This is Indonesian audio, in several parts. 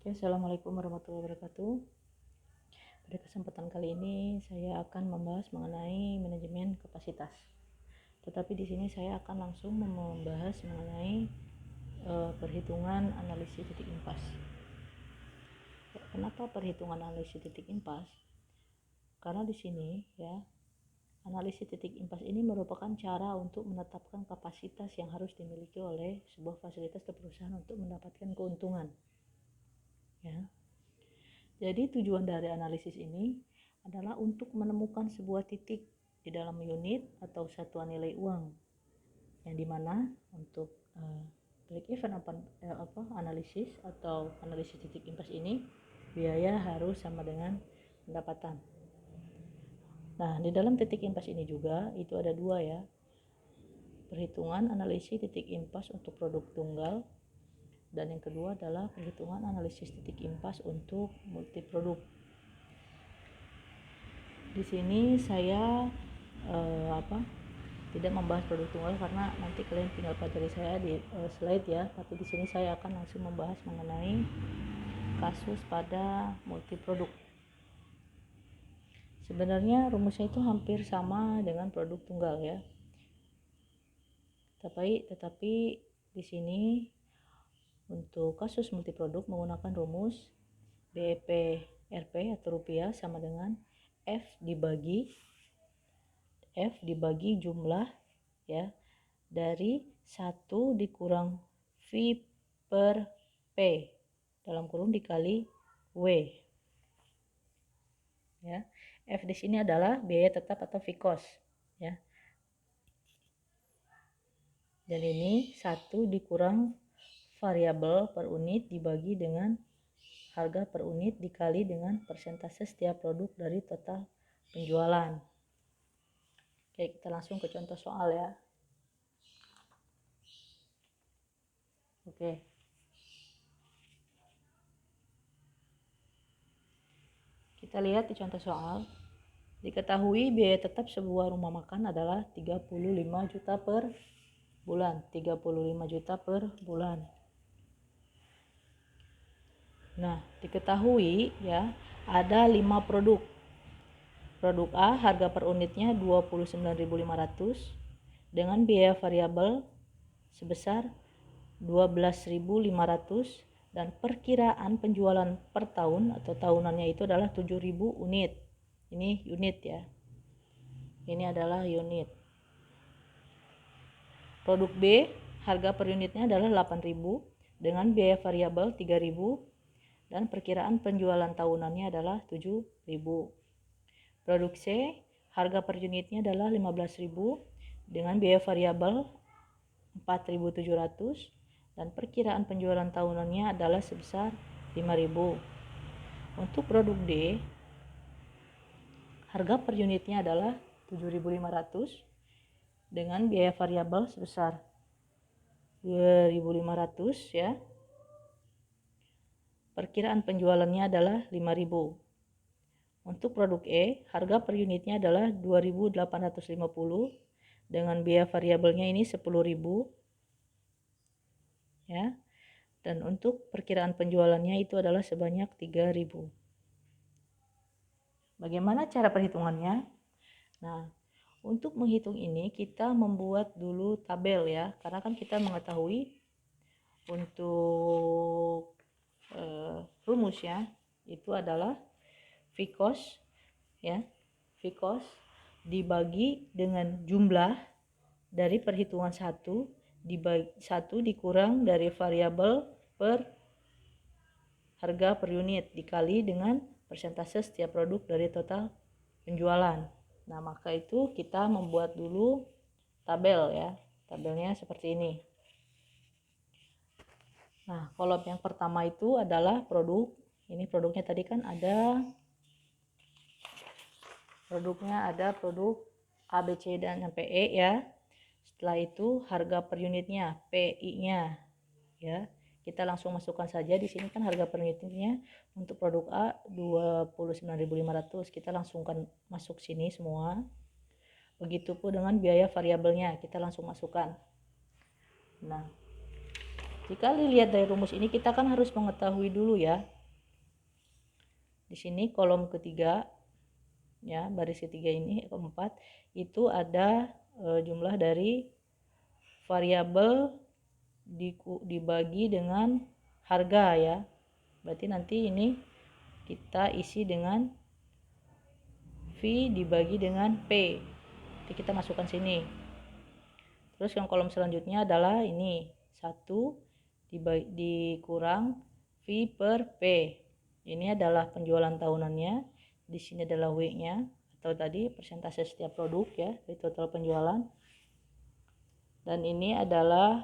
Oke, assalamualaikum warahmatullahi wabarakatuh. Pada kesempatan kali ini saya akan membahas mengenai manajemen kapasitas. Tetapi di sini saya akan langsung membahas mengenai perhitungan analisis titik impas. Kenapa perhitungan analisis titik impas? Karena di sini analisis titik impas ini merupakan cara untuk menetapkan kapasitas yang harus dimiliki oleh sebuah fasilitas atau perusahaan untuk mendapatkan keuntungan. Jadi tujuan dari analisis ini adalah untuk menemukan sebuah titik di dalam unit atau satuan nilai uang, yang dimana untuk break even analisis atau analisis titik impas ini biaya harus sama dengan pendapatan. Nah, di dalam titik impas ini juga itu ada dua ya, perhitungan analisis titik impas untuk produk tunggal, dan yang kedua adalah perhitungan analisis titik impas untuk multi produk. Di sini saya tidak membahas produk tunggal karena nanti kalian tinggal pelajari saya di slide ya, tapi di sini saya akan langsung membahas mengenai kasus pada multi produk. Sebenarnya rumusnya itu hampir sama dengan produk tunggal ya. Tetapi di sini untuk kasus multi produk menggunakan rumus BEP RP atau rupiah sama dengan F dibagi jumlah ya dari 1 dikurang V per P dalam kurung dikali W ya. F di sini adalah biaya tetap atau fixed cost ya. Dan ini 1 dikurang variabel per unit dibagi dengan harga per unit dikali dengan persentase setiap produk dari total penjualan. Oke, kita langsung ke contoh soal ya. Oke. Kita lihat di contoh soal. Diketahui biaya tetap sebuah rumah makan adalah 35 juta per bulan. 35 juta per bulan. Nah, diketahui ya, ada 5 produk. Produk A harga per unitnya 29.500 dengan biaya variabel sebesar 12.500 dan perkiraan penjualan per tahun atau tahunannya itu adalah 7.000 unit. Ini unit ya. Ini adalah unit. Produk B harga per unitnya adalah 8.000 dengan biaya variabel 3.000 dan perkiraan penjualan tahunannya adalah 7.000. Produk C harga per unitnya adalah 15.000 dengan biaya variabel 4.700 dan perkiraan penjualan tahunannya adalah sebesar 5.000. Untuk produk D harga per unitnya adalah 7.500 dengan biaya variabel sebesar 2.500 ya. Perkiraan penjualannya adalah 5.000. Untuk produk E, harga per unitnya adalah 2.850 dengan biaya variabelnya ini 10.000 ya. Dan untuk perkiraan penjualannya itu adalah sebanyak 3.000. Bagaimana cara perhitungannya? Nah, untuk menghitung ini kita membuat dulu tabel ya, karena kan kita mengetahui untuk rumusnya itu adalah fixed cost ya. Fixed cost dibagi dengan jumlah dari perhitungan 1 dibagi 1 dikurang dari variabel per harga per unit dikali dengan persentase setiap produk dari total penjualan. Nah, maka itu kita membuat dulu tabel ya. Tabelnya seperti ini. Nah, kolom yang pertama itu adalah produk. Ini produknya tadi kan ada produk A, B, C dan sampai E ya. Setelah itu harga per unitnya, PI-nya ya. Kita langsung masukkan saja di sini kan harga per unitnya untuk produk A 29.500. Kita langsungkan masuk sini semua. Begitupun dengan biaya variabelnya, kita langsung masukkan. Nah, Jika dilihat dari rumus ini, kita kan harus mengetahui dulu ya. Di sini kolom ketiga, ya, baris ketiga ini, keempat, itu ada jumlah dari variabel dibagi dengan harga ya. Berarti nanti ini kita isi dengan V dibagi dengan P. Jadi kita masukkan sini. Terus yang kolom selanjutnya adalah ini 1 dikurang V per P. Ini adalah penjualan tahunannya. Di sini adalah W-nya atau tadi persentase setiap produk ya, dari total penjualan. Dan ini adalah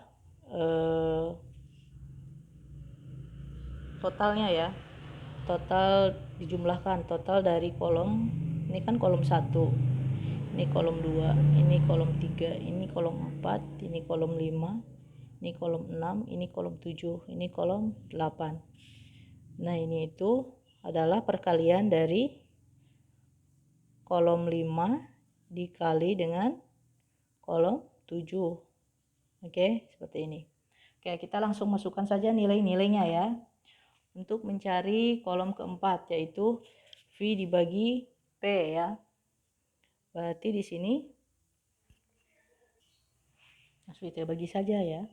totalnya ya. Total dijumlahkan, total dari kolom, ini kan kolom 1. Ini kolom 2, ini kolom 3, ini kolom 4, ini kolom 5, ini kolom 6, ini kolom 7, ini kolom 8. Nah, ini itu adalah perkalian dari kolom 5 dikali dengan kolom 7. Oke, seperti ini. Oke, kita langsung masukkan saja nilai-nilainya ya. Untuk mencari kolom keempat, yaitu V dibagi P ya. Berarti di sini langsung kita bagi saja ya.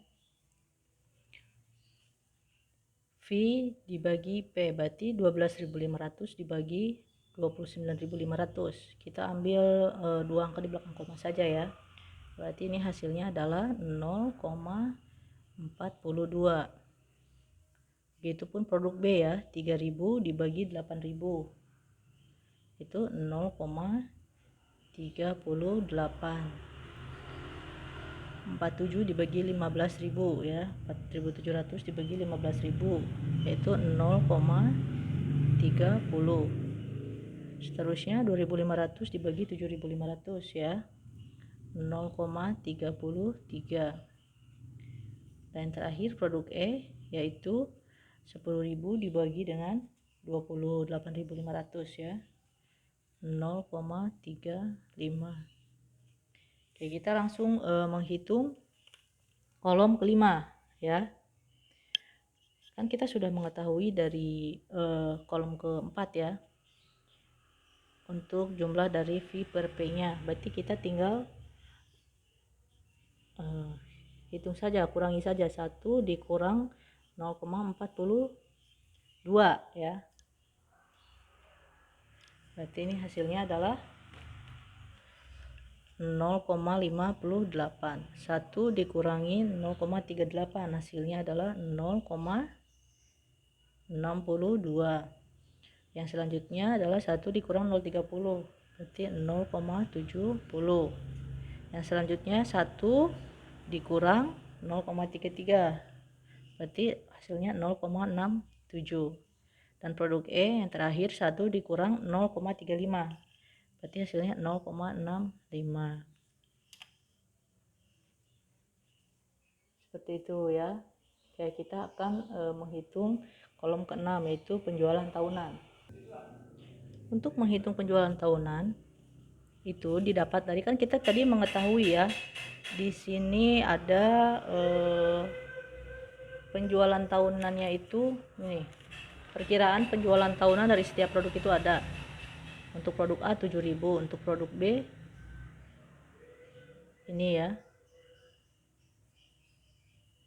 V dibagi P berarti 12.500 dibagi 29.500. Kita ambil 2 angka di belakang koma saja ya. Berarti ini hasilnya adalah 0,42. Begitupun produk B ya, 3.000 dibagi 8.000. Itu 0,38. 47 dibagi 15.000 ya, 4.700 dibagi 15.000, yaitu 0,30. Seterusnya 2.500 dibagi 7.500 ya, 0,33. Dan terakhir produk E, yaitu 10.000 dibagi dengan 28.500 ya, 0,35. Oke, kita langsung menghitung kolom kelima ya. Kan kita sudah mengetahui dari kolom keempat ya, untuk jumlah dari V per P nya. Berarti kita tinggal hitung saja, kurangi saja, 1 dikurang 0,42 ya. Berarti ini hasilnya adalah 0,58. 1 dikurangi 0,38, hasilnya adalah 0,62. Yang selanjutnya adalah 1 dikurang 0,30, berarti 0,70. Yang selanjutnya 1 dikurang 0,33, berarti hasilnya 0,67. Dan produk E yang terakhir 1 dikurang 0,35, berarti hasilnya 0,65. Seperti itu ya. Oke, kita akan menghitung kolom ke-6, yaitu penjualan tahunan. Untuk menghitung penjualan tahunan itu didapat dari, kan kita tadi mengetahui ya, di sini ada penjualan tahunannya itu nih, perkiraan penjualan tahunan dari setiap produk itu ada. Untuk produk A 7.000, untuk produk B ini ya,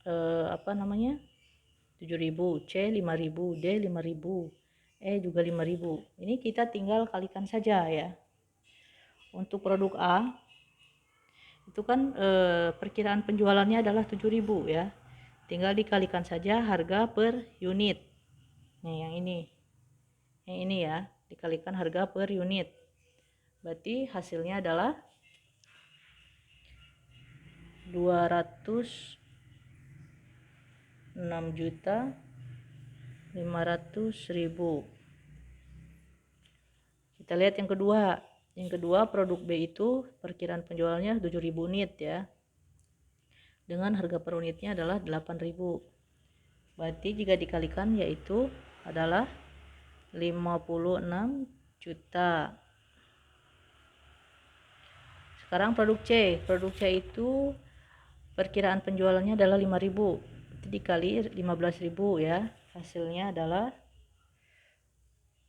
7.000, C 5.000, D 5.000, E juga 5.000. Ini kita tinggal kalikan saja ya. Untuk produk A itu kan perkiraan penjualannya adalah 7.000 ya. Tinggal dikalikan saja harga per unit. Nih yang ini. Yang ini ya, dikalikan harga per unit. Berarti hasilnya adalah 206.500.000. Kita lihat yang kedua. Yang kedua produk B itu perkiraan penjualannya 7.000 unit ya. Dengan harga per unitnya adalah 8.000. Berarti jika dikalikan yaitu adalah 56 juta. Sekarang produk C. Produk C itu perkiraan penjualannya adalah 5.000. berarti dikali 15.000 ya, hasilnya adalah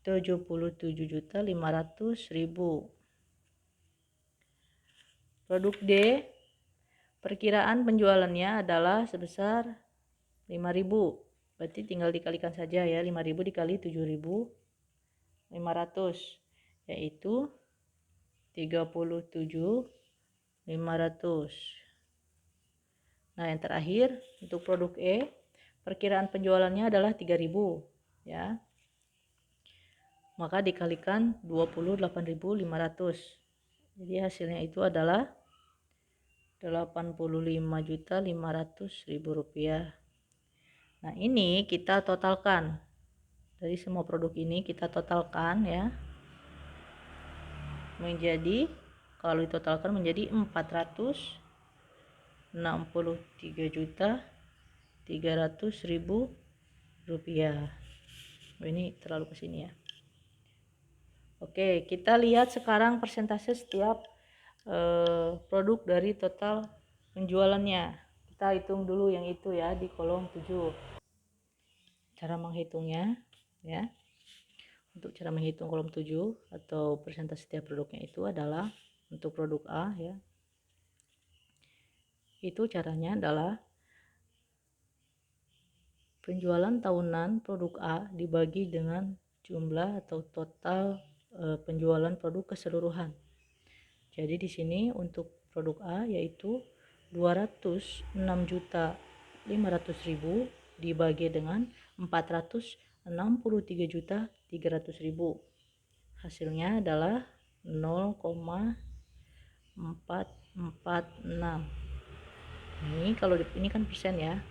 77.500.000. Produk D, perkiraan penjualannya adalah sebesar 5.000, berarti tinggal dikalikan saja ya, 5.000 dikali 7.500 yaitu 37.500. Nah, yang terakhir untuk produk E, perkiraan penjualannya adalah 3.000 ya. Maka dikalikan 28.500. Jadi hasilnya itu adalah 85.500.000 rupiah. Nah, ini kita totalkan. Dari semua produk ini kita totalkan ya. Menjadi, kalau ditotalkan menjadi 463.300.000 rupiah. Ini terlalu kesini ya. Oke, kita lihat sekarang persentase setiap produk dari total penjualannya. Kita hitung dulu yang itu ya di kolom 7. Cara menghitungnya ya. Untuk cara menghitung kolom 7 atau persentase setiap produknya itu adalah untuk produk A ya. Itu caranya adalah penjualan tahunan produk A dibagi dengan jumlah atau total penjualan produk keseluruhan. Jadi di sini untuk produk A yaitu 206.500.000 dibagi dengan 463.300.000. Hasilnya adalah 0,446. Ini kalau ini kan persen ya.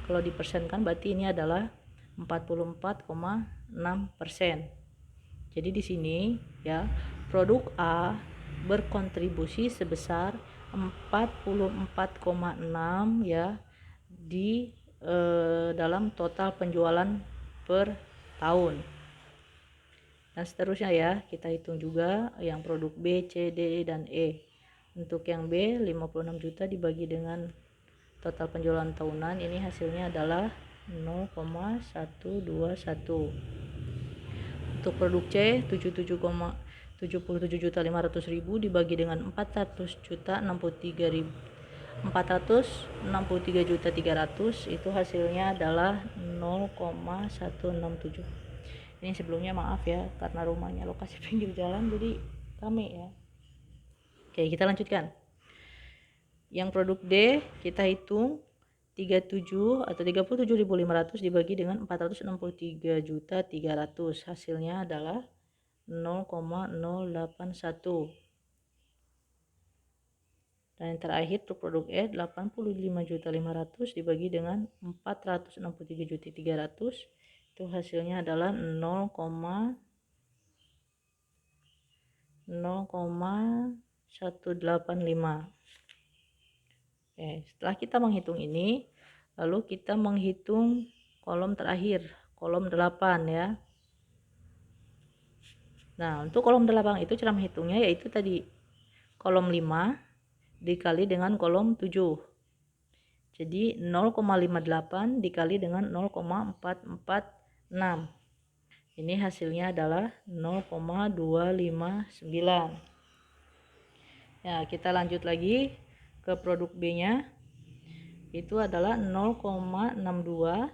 Kalau dipersenkan berarti ini adalah 44,6%. Jadi di sini ya, produk A berkontribusi sebesar 44,6 ya di dalam total penjualan per tahun. Dan seterusnya ya, kita hitung juga yang produk B, C, D, dan E. Untuk yang B 56 juta dibagi dengan total penjualan tahunan, ini hasilnya adalah 0,121. Untuk produk C 77.500.000 dibagi dengan 463.300 itu hasilnya adalah 0,167. Ini sebelumnya maaf ya, karena rumahnya lokasi pinggir jalan jadi rame ya. Oke, kita lanjutkan. Yang produk D kita hitung 37 atau 37.500 dibagi dengan 463.300, hasilnya adalah 0,081. Dan yang terakhir untuk produk E 85.500 dibagi dengan 463.300, itu hasilnya adalah 0,185. Oke, setelah kita menghitung ini, lalu kita menghitung kolom terakhir, kolom 8 ya. Nah, untuk kolom 8 itu cara menghitungnya yaitu tadi kolom 5 dikali dengan kolom 7. Jadi 0,58 dikali dengan 0,446. Ini hasilnya adalah 0,259. Ya, kita lanjut lagi ke produk B-nya. Itu adalah 0,62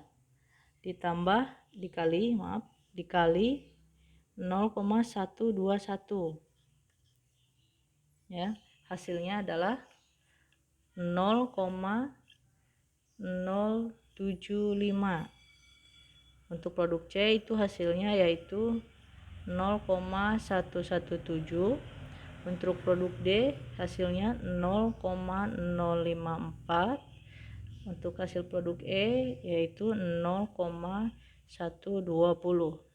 ditambah dikali 0,121. Ya, hasilnya adalah 0,075. Untuk produk C itu hasilnya yaitu 0,117. Untuk produk D hasilnya 0,054. Untuk hasil produk E yaitu 0,120.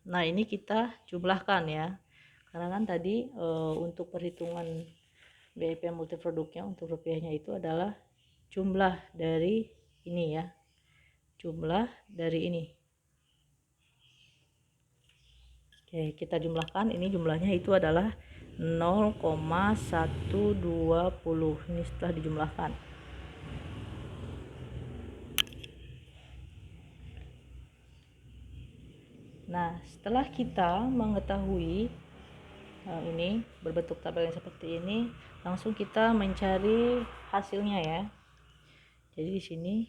Nah, ini kita jumlahkan ya. Karena kan tadi untuk perhitungan BIP multiproduknya untuk rupiahnya itu adalah jumlah dari ini ya. Jumlah dari ini. Oke, kita jumlahkan, ini jumlahnya itu adalah 0,120. Ini setelah dijumlahkan. Nah, setelah kita mengetahui ini berbentuk tabel yang seperti ini, langsung kita mencari hasilnya ya. Jadi di sini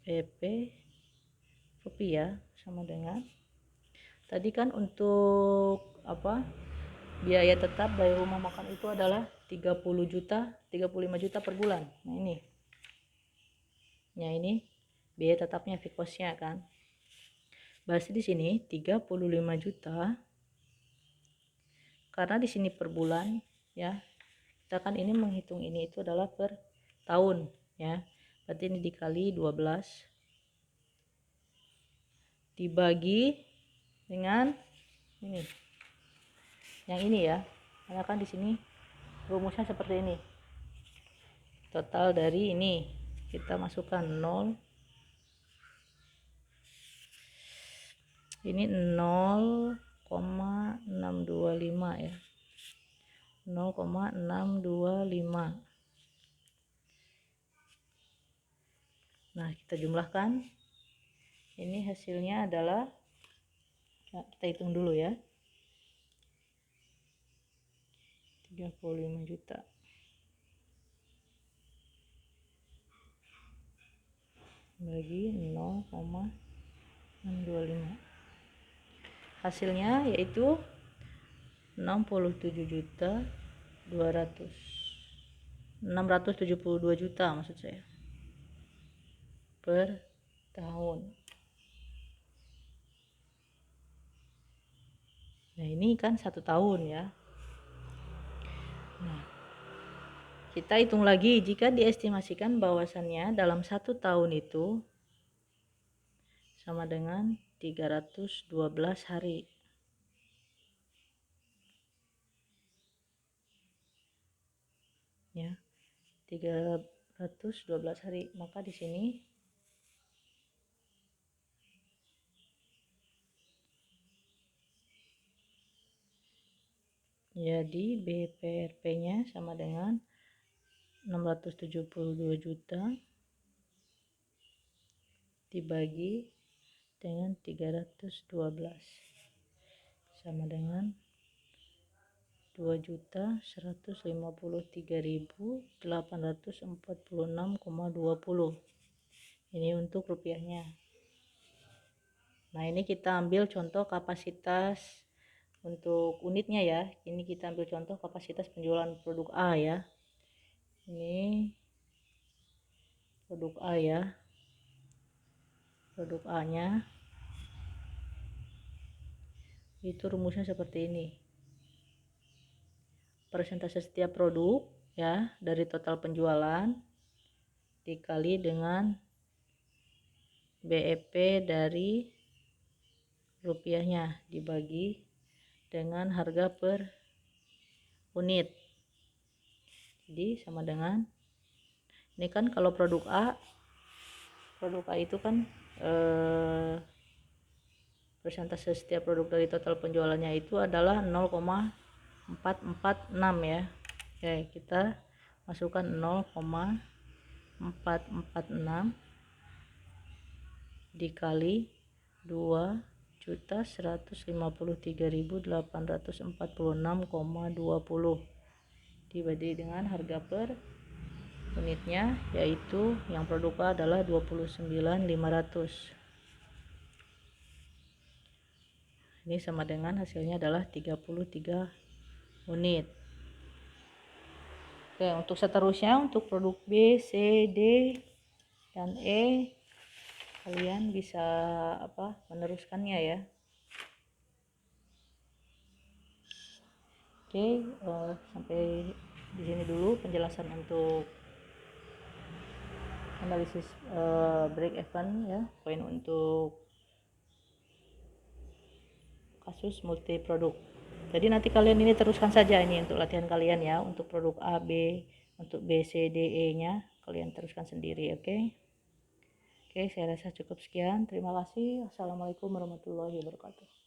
PP rupiah sama dengan tadi kan untuk biaya tetap dari rumah makan itu adalah 30 juta, 35 juta per bulan. Nah, ini biaya tetapnya fixed cost-nya kan. Berarti di sini 35 juta karena di sini per bulan ya. Kita kan ini menghitung ini itu adalah per tahun ya. Berarti ini dikali 12 dibagi dengan ini. Yang ini ya. Karena kan di sini rumusnya seperti ini. Total dari ini kita masukkan 0, ini 0,625 ya, 0,625. Nah, kita jumlahkan, ini hasilnya adalah, kita hitung dulu ya, 35 juta bagi 0,625, hasilnya yaitu 672 juta maksud saya per tahun. Nah, ini kan 1 tahun ya. Nah, kita hitung lagi jika diestimasikan bahwasannya dalam 1 tahun itu sama dengan 312 hari. Ya, 312 hari. Maka di sini jadi BPRP-nya sama dengan 672 juta dibagi dengan 312 sama dengan 2.153.846,20. Ini untuk rupiahnya. Nah, ini kita ambil contoh kapasitas untuk unitnya ya. Ini kita ambil contoh kapasitas penjualan produk A ya. Ini produk A ya. Produk A nya itu rumusnya seperti ini. Persentase setiap produk ya dari total penjualan dikali dengan BEP dari rupiahnya dibagi dengan harga per unit. Jadi sama dengan ini kan kalau produk A itu kan persentase setiap produk dari total penjualannya itu adalah 0,446 ya. Oke, kita masukkan 0,446 dikali 2.153.846,20 dibagi dengan harga per unitnya, yaitu yang produk A adalah 29.500. Ini sama dengan hasilnya adalah 33 unit. Oke, untuk seterusnya untuk produk B, C, D, dan E kalian bisa meneruskannya ya. Oke, sampai di sini dulu penjelasan untuk analisis break even ya, poin untuk kasus multi produk. Jadi nanti kalian ini teruskan saja ini untuk latihan kalian ya, untuk produk A, B, untuk B, C, D, E nya kalian teruskan sendiri. Oke, saya rasa cukup sekian. Terima kasih. Assalamualaikum warahmatullahi wabarakatuh.